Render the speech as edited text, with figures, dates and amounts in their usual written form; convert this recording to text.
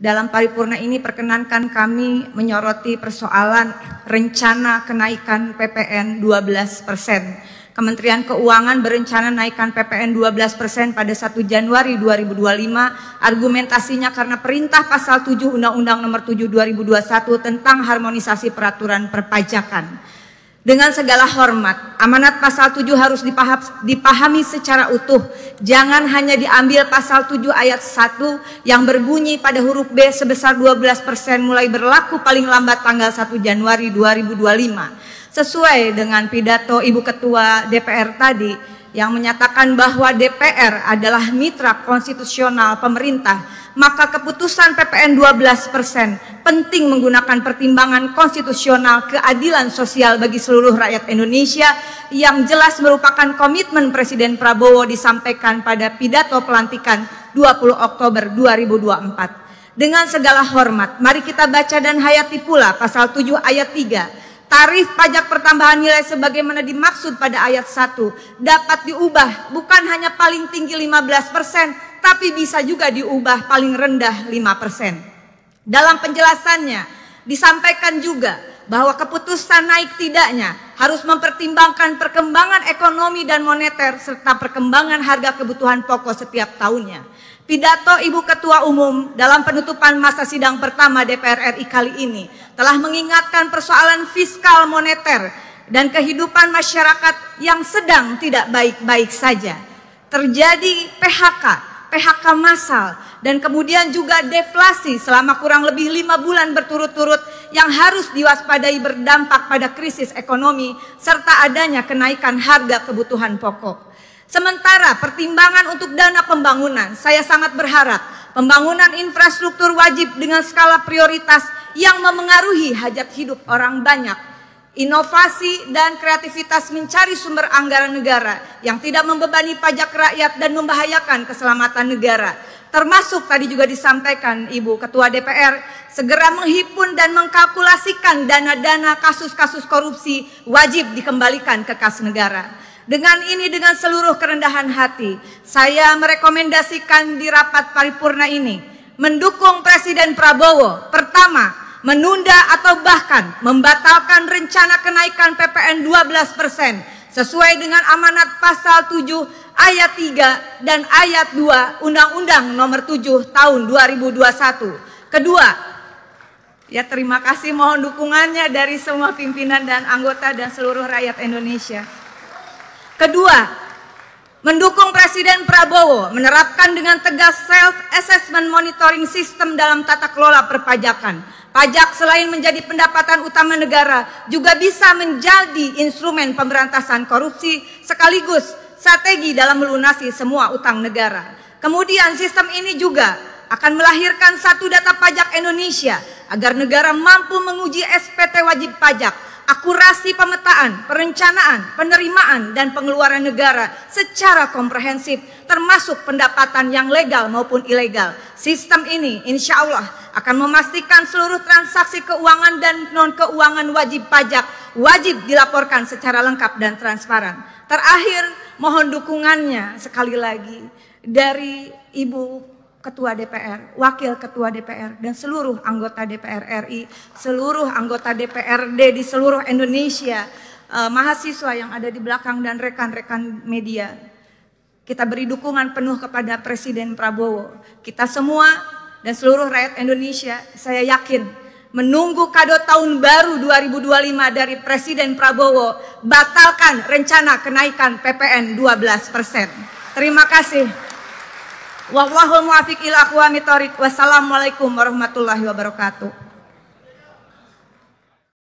Dalam paripurna ini perkenankan kami menyoroti persoalan rencana kenaikan PPN 12%. Kementerian Keuangan berencana naikkan PPN 12% pada 1 Januari 2025. Argumentasinya karena perintah pasal 7 Undang-Undang Nomor 7 2021 tentang harmonisasi peraturan perpajakan. Dengan segala hormat, amanat pasal 7 harus dipahami secara utuh. Jangan hanya diambil pasal 7 ayat 1 yang berbunyi pada huruf B sebesar 12% mulai berlaku paling lambat tanggal 1 Januari 2025. Sesuai dengan pidato Ibu Ketua DPR tadi yang menyatakan bahwa DPR adalah mitra konstitusional pemerintah, maka keputusan PPN 12% penting menggunakan pertimbangan konstitusional keadilan sosial bagi seluruh rakyat Indonesia yang jelas merupakan komitmen Presiden Prabowo disampaikan pada pidato pelantikan 20 Oktober 2024. Dengan segala hormat, mari kita baca dan hayati pula pasal 7 ayat 3. Tarif pajak pertambahan nilai sebagaimana dimaksud pada ayat 1 dapat diubah bukan hanya paling tinggi 15%, tapi bisa juga diubah paling rendah 5%. Dalam penjelasannya disampaikan juga bahwa keputusan naik tidaknya harus mempertimbangkan perkembangan ekonomi dan moneter serta perkembangan harga kebutuhan pokok setiap tahunnya. Pidato Ibu Ketua Umum dalam penutupan masa sidang pertama DPR RI kali ini telah mengingatkan persoalan fiskal moneter dan kehidupan masyarakat yang sedang tidak baik-baik saja. Terjadi PHK massal, dan kemudian juga deflasi selama kurang lebih 5 bulan berturut-turut yang harus diwaspadai berdampak pada krisis ekonomi serta adanya kenaikan harga kebutuhan pokok. Sementara pertimbangan untuk dana pembangunan, saya sangat berharap pembangunan infrastruktur wajib dengan skala prioritas yang memengaruhi hajat hidup orang banyak. Inovasi dan kreativitas mencari sumber anggaran negara yang tidak membebani pajak rakyat dan membahayakan keselamatan negara. Termasuk tadi juga disampaikan Ibu Ketua DPR, segera menghimpun dan mengkalkulasikan dana-dana kasus-kasus korupsi wajib dikembalikan ke kas negara. Dengan ini, dengan seluruh kerendahan hati, saya merekomendasikan di rapat paripurna ini mendukung Presiden Prabowo. Pertama, menunda atau bahkan membatalkan rencana kenaikan PPN 12% sesuai dengan amanat pasal 7 ayat 3 dan ayat 2 Undang-Undang Nomor 7 tahun 2021. Kedua, ya terima kasih, mohon dukungannya dari semua pimpinan dan anggota dan seluruh rakyat Indonesia. Kedua, mendukung Presiden Prabowo menerapkan dengan tegas self-assessment monitoring system dalam tata kelola perpajakan. Pajak selain menjadi pendapatan utama negara juga bisa menjadi instrumen pemberantasan korupsi sekaligus strategi dalam melunasi semua utang negara. Kemudian sistem ini juga akan melahirkan satu data pajak Indonesia agar negara mampu menguji SPT wajib pajak, akurasi pemetaan, perencanaan, penerimaan, dan pengeluaran negara secara komprehensif, termasuk pendapatan yang legal maupun ilegal. Sistem ini insya Allah akan memastikan seluruh transaksi keuangan dan non-keuangan wajib pajak wajib dilaporkan secara lengkap dan transparan. Terakhir, mohon dukungannya sekali lagi dari Ibu Ketua DPR, Wakil Ketua DPR, dan seluruh anggota DPR RI, seluruh anggota DPRD di seluruh Indonesia, mahasiswa yang ada di belakang dan rekan-rekan media. Kita beri dukungan penuh kepada Presiden Prabowo. Kita semua dan seluruh rakyat Indonesia, saya yakin, menunggu kado tahun baru 2025 dari Presiden Prabowo, batalkan rencana kenaikan PPN 12%. Terima kasih. Wallahul muwaffiq ila aqwamit thoriq. Wassalamualaikum warahmatullahi wabarakatuh.